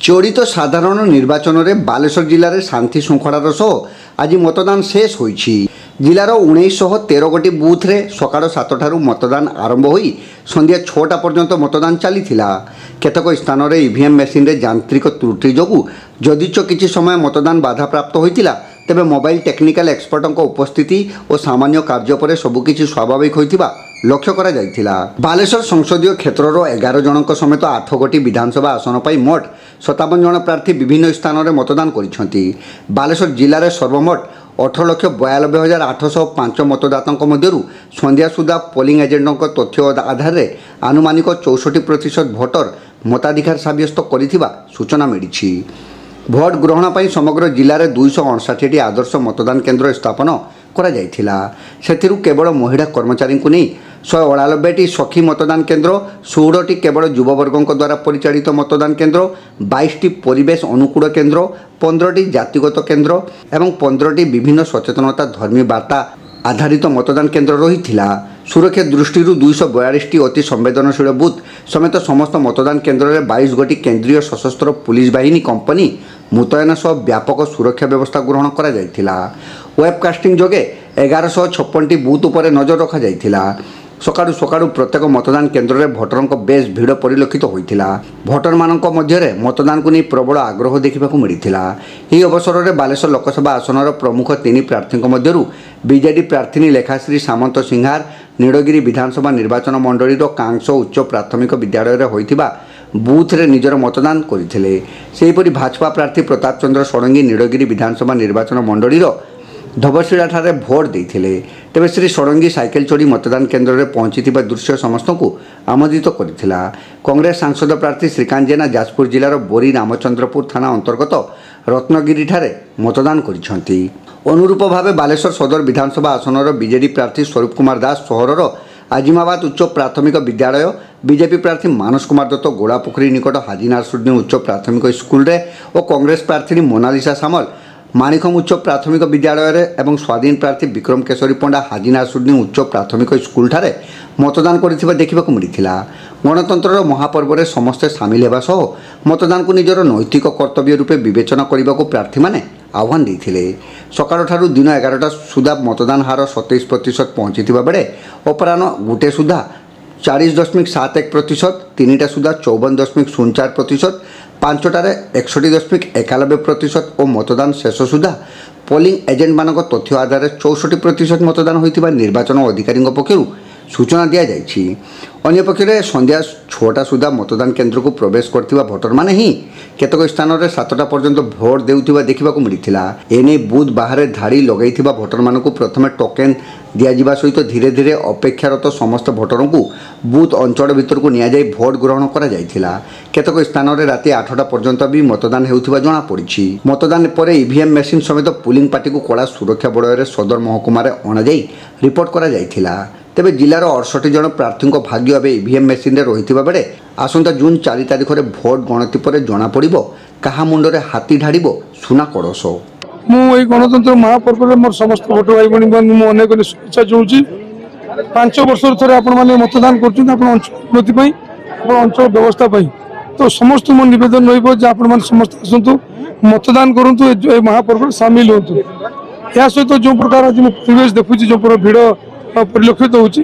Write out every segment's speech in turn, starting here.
चोरित साधारण निर्वाचन में बालेश्वर जिले में शांति श्रृंखलार सह आज मतदान शेष होईछि। जिलार 1913 गोटी बूथ रे सकाळ 7 ठारू मतदान आरंभ होई संध्या 6टा पर्यंत मतदान चलीथिला। केतक स्थान में ईवीएम मेसीन रे यांत्रिक त्रुटि जोगु जदिच किछि समय मतदान बाधा प्राप्त होइतिला, तेबे मोबाइल टेक्निकल एक्सपर्टों उपस्थिति और सामान्य कार्य पर सबकिछि स्वाभाविक होइतिबा लक्ष्य करा जाइथिला। बालेश्वर संसदीय क्षेत्रर 11 जनक समेत 8 गोटी विधानसभा आसन पर मोट 57 जन प्रार्थी विभिन्न स्थान में मतदान करिसेंति। बालेश्वर जिले में सर्वमोट 18,92,805 मतदाताओं मध्यरु संध्या सुधा पोलिंग एजेंटों तथ्य आधार में आनुमानिक 64% भोटर मताधिकार साब्यस्त करिथिबा सूचना मिली। भोट ग्रहण पर समग्र जिले में 259 आदर्श मतदान केन्द्र स्थापन करा जाइथिला। सेथिरु केवल महिला कर्मचारी को नहीं 198 सखी मतदान केन्द्र, 16टी केवल युववर्गों द्वारा परिचालित मतदान केन्द्र, 22टी परिवेश अनुकूल केन्द्र, 15टी जातिगत केन्द्र एवं 15टी विभिन्न सचेतनता धर्मी वार्ता आधारित मतदान केन्द्र रही। सुरक्षा दृष्टि 242टी अति संवेदनशील बूथ समेत समस्त मतदान केन्द्र में 22 गोटी केंद्रीय सशस्त्र पुलिस बाहिनी कंपनी मुतयन सह व्यापक सुरक्षा व्यवस्था ग्रहण करा जाइथिला। वेबकास्टिंग जोगे 1156टी बूथ उपर नजर रखा जाइथिला। सकाळु सकाळु प्रत्येक मतदान केन्द्र में भोटरों बेस भिड़ परिलक्षित होइथिला। भोटर मानक मध्य मतदान को नहीं प्रबल आग्रह देखा मिलता। यह अवसर में बालेश्वर लोकसभा आसनर प्रमुख 3 प्रार्थी मध्यरु बीजेडी प्रार्थी लेखाश्री सामंत सिंहार नीलगिरी विधानसभा निर्वाचन मंडली कांस उच्च प्राथमिक विद्यालय में होइथिबा बूथ रे निजर मतदान करथिले। सेहिपरि भाजपा प्रार्थी प्रताप चंद्र षडंगी नीलगिरी विधानसभा निर्वाचन मंडली धबशिला ठारे भोट देइथिले। तेबे श्री षडंगी साइकेल चढ़ी मतदान केन्द्र में पहुंचीथिबा दृश्य समस्त को आमोदित करथिला। कांग्रेस सांसद प्रार्थी श्रीकांत जेना जाजपुर जिलार बोरी रामचंद्रपुर थाना अंतर्गत रत्नगिरी ठारे मतदान करिसेंति। अनुरूप भावे बालेश्वर सदर विधानसभा आसनर बीजेडी प्रार्थी स्वरूप कुमार दास सहरर आजिमाबाद उच्च प्राथमिक विद्यालय, बीजेपी प्रार्थी मानस कुमार दत्त गोड़ापोखरी निकट हाजीनारसुद्दीन उच्च प्राथमिक स्कूल रे और कांग्रेस प्रार्थी मोनालिसा सामल माणिकम उच्च प्राथमिक विद्यालय एवं स्वाधीन प्रार्थी विक्रम केशरी पंडा हाजीनारसुद्दीन उच्च प्राथमिक स्कूल ठारे मतदान करथिबा देखिबाकू मिलिथिला। गणतंत्र महापर्व में समस्ते सामिल होगा सह मतदान को निजर नैतिक कर्तव्य रूपे विवेचना करने को प्रार्थी माने आह्वान देते। सकाळ ठारू दिन 11टा सुधा मतदान हार 27% पहुंची बेले अपराह 1 सुधा 40.71%, 3टा सुधा 54.04%, 5टारे 61.91% और मतदान शेष सुधा पोलिंग एजेंट मानक तथ्य आधार 64% मतदान होइतिबा निर्वाचन अधिकारी पक्षरु सूचना दि जाइछि। अन्य पक्षरे संध्या 6टा सुधा मतदान केन्द्र को प्रवेश करथिबा भोटर माने ही केतक स्थान में 7टा पर्यंत भोट देउथिबा देखिबाकू मिलिथिला। एने बूथ बाहर धाड़ी लगाइथिबा भोटर मानकू प्रथमे टोकेन दियाजिबा सहित धीरे धीरे अपेक्षारत समस्त भोटरों को बूथ अंचल भितर को निया जाई भोट ग्रहण करा जाइथिला। केतक स्थान में राति 8टा पर्यंत भी मतदान हेउथिबा जणा पड़िछि। मतदान पर ईवीएम मेसीन समेत पोलिंग पार्टी को कड़ा सुरक्षा बड़े सदर महकुमा अणा जाई रिपोर्ट करा जाइथिला। तेबे जिलार 68 जन प्रार्थी भाग्य अब ईवीएम मेसीन रही बेले आसंता जून 4 तारिख में भोट गणति पर जना पड़ो क्या मुंडे हाथी ढाड़ सुना कड़स। मुझे गणतंत्र महापर्व में मोर समस्त भोट भाई भाई अनेक शुभेच्छा चाहूँगी। 5 वर्ष थे आपने मतदान कर अंचल व्यवस्था तो समस्त मो नवेदन रही समस्त आसतु मतदान करूँ महापर्व सामिल हूँ। या सहित जो प्रकार आज परिवेश देखुची जो भिड़ परिलक्षित होची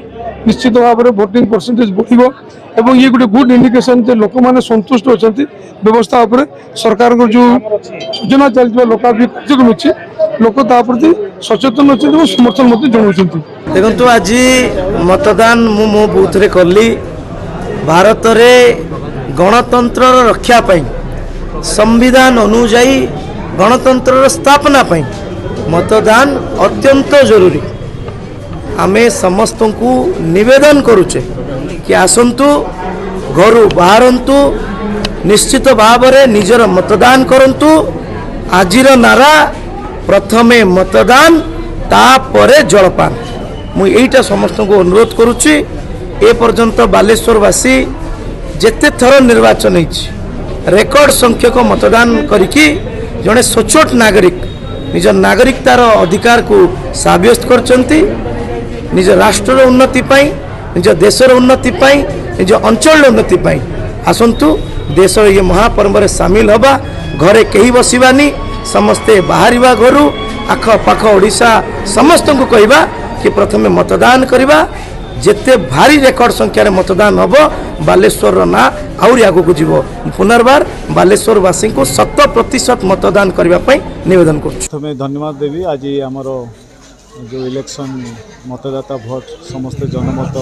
निश्चित भाव में भोटिंग परसेंटेज बढ़िबो एवं ये गोटे गुड इंडिकेशन जे लोक माने संतुष्ट होचंती व्यवस्था उपरे सरकार को जो योजना चलती लोकाभिमुख मिछि लोक ता प्रति सचेतन होचंती और समर्थन मते जणाउचंती। देखंतु आज मतदान मो बूथ रे करली। भारत रे गणतंत्र रक्षा पई संविधान अनुसार गणतंत्र स्थापना पई मतदान अत्यंत जरूरी। आमे समस्त को निवेदन करुचे कि आसंतु घर बाहरंतु निश्चित भाव में निजर मतदान करंतु। आजिर नारा प्रथमे मतदान तापरे जलपान। मुझे समस्त को अनुरोध करुच्ची ए पर्यंत बालेश्वरवासी जेते थर निर्वाचन रेकर्ड संख्यक मतदान करिकी जड़े सचोट नागरिक निज नागरिकतार अधिकार को साब्यस्त करचंती। निज राष्ट्र उन्नति पाई, निज देशर उन्नति पाई, निज अंचल उन्नति पाई आसंतु देश ये महापर्व में सामिल हवा घरे कहीं बसवानी समस्ते बाहर घर आखपाख ओडिशा समस्त को कहवा कि प्रथमे मतदान करवा जिते भारी रेकर्ड संख्यार मतदान हम बालेश्वर ना आहरी आगू को जीव पुनर्बार बालेश्वरवासी को 100% मतदान करने निवेदन कर धन्यवाद देवी आज आमर जो इलेक्शन मतदाता भोट समस्त जनमत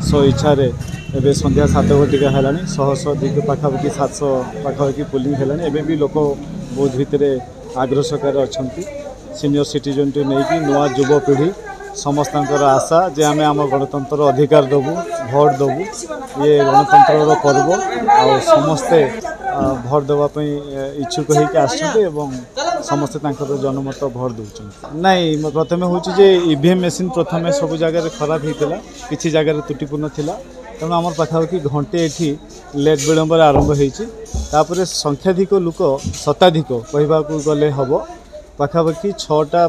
स्व इच्छा एवं संध्या 7 घटिका है 100 पाखापाखि 700 पाखापाखि पोलिंग है एवं भी लोक बहुत भितर आग्रह सकार अच्छा सीनियर सिटीजन टू नहीं कि नुआ युवपीढ़ी समस्त आशा जे आम आम गणतंत्र अधिकार देवु भोट देवु ये गणतंत्र पर्व आ समस्ते भोट देवाई इच्छुक होकर समस्ते जनमत भोट दौरान नाई प्रथम हूँ ईवीएम मेसीन प्रथम सब जगह खराब होता किसी जगह त्रुटिपूर्ण थिला तेणु आम पाखापाखि घंटे एठी लेट विलंब आरंभ होपर संख्याधिक लोक शताधिक कहवाक गले हम पाखापाखि 6टा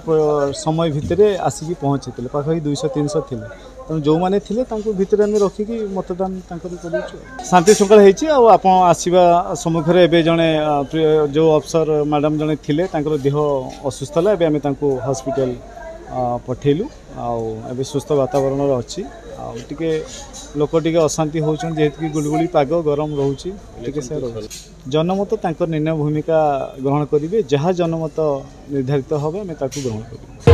समय भितर आसिकी पहुँची पाखापाखि 200-300 थे तेणु जो मैंने थे भितर आम रखिकी मतदान कर शांति श्रृंखला आप आसवा सम्मुखें एवं जड़े जो अफसर मैडम जड़े थे देह असुस्थ है एवं आम हॉस्पिटल पठेलु आउ सुस्थ वातावरण अच्छी टे लोक टे अशांति होती जेहेतु कि गुड़गुड़ी पाग गरम रोचे से जनमत निर्णय भूमिका ग्रहण करेंगे जहाँ जनमत निर्धारित हे ग्रहण करें।